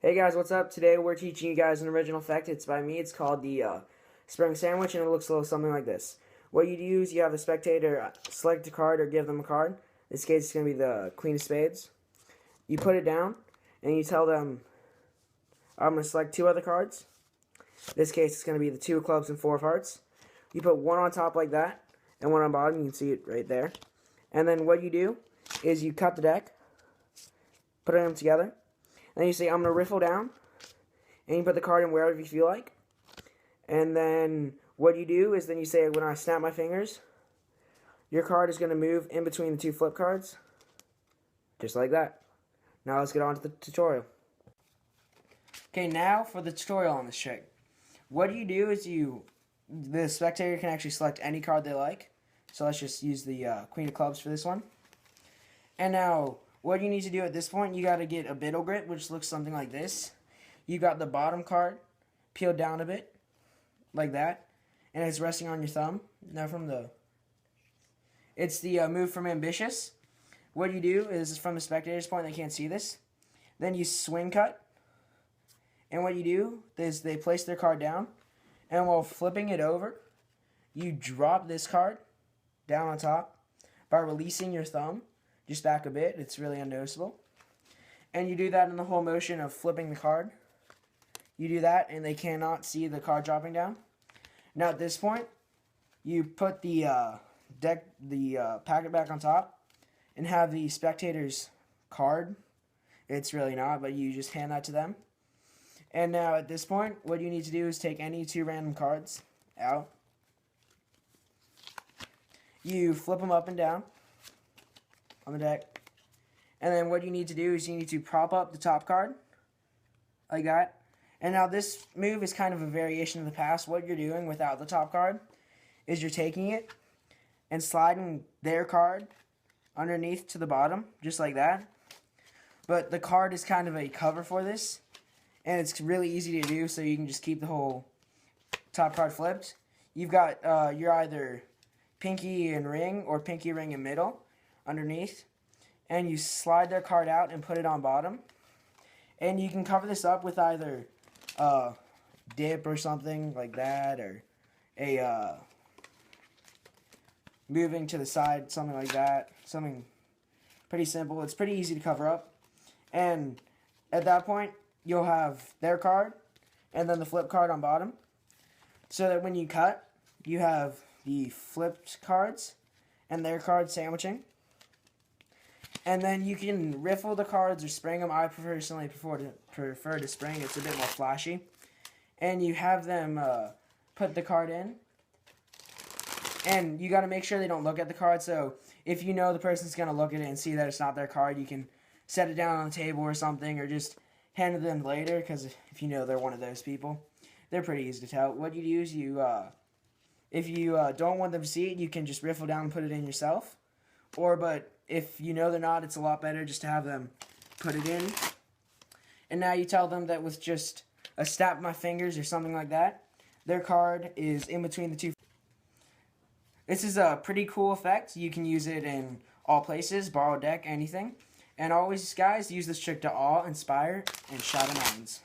Hey guys, what's up? Today we're teaching you guys an original effect. It's by me. It's called the spring sandwich, and it looks a little something like this. What you do is you have the spectator select a card or give them a card. In this case, it's going to be the Queen of Spades. You put it down, and you tell them, I'm going to select two other cards. In this case, it's going to be the Two of Clubs and Four of Hearts. You put one on top like that, and one on bottom. You can see it right there. And then what you do is you cut the deck, put them together. Then you say, I'm going to riffle down, and you put the card in wherever you feel like. And then what you do is then you say, when I snap my fingers, your card is going to move in between the two flip cards, just like that. Now let's get on to the tutorial. Okay, now for the tutorial on this trick. What you do is the spectator can actually select any card they like. So let's just use the Queen of Clubs for this one. And now, what you need to do at this point, you got to get a biddle grip, which looks something like this. You got the bottom card peeled down a bit, like that, and it's resting on your thumb. Now it's the move from Ambitious. What you do is, from the spectator's point, they can't see this. Then you swing cut, and what you do is they place their card down, and while flipping it over, you drop this card down on top by releasing your thumb. Just back a bit, it's really unnoticeable. And you do that in the whole motion of flipping the card. You do that and they cannot see the card dropping down. Now at this point, you put the packet back on top and have the spectator's card. It's really not, but you just hand that to them. And now at this point, what you need to do is take any two random cards out. You flip them up and down on the deck, and then what you need to do is you need to prop up the top card like that. And now this move is kind of a variation of the past. What you're doing without the top card is you're taking it and sliding their card underneath to the bottom, just like that. But the card is kind of a cover for this, and it's really easy to do, so you can just keep the whole top card flipped. You've got you're either pinky and ring or pinky, ring, and middle underneath, and you slide their card out and put it on bottom. And you can cover this up with either dip or something like that, or a moving to the side, something like that. Something pretty simple. It's pretty easy to cover up. And at that point, you'll have their card and then the flip card on bottom, so that when you cut, you have the flipped cards and their card sandwiching. And then you can riffle the cards or spring them. I personally prefer to spring. It's a bit more flashy. And you have them put the card in. And you got to make sure they don't look at the card. So if you know the person's going to look at it and see that it's not their card, you can set it down on the table or something, or just hand it them later, because if you know they're one of those people, they're pretty easy to tell. What you do is if you don't want them to see it, you can just riffle down and put it in yourself. But if you know they're not, it's a lot better just to have them put it in. And now you tell them that with just a snap of my fingers or something like that, their card is in between the two. This is a pretty cool effect. You can use it in all places, borrow deck, anything. And always, guys, use this trick to awe, inspire, and shatter minds.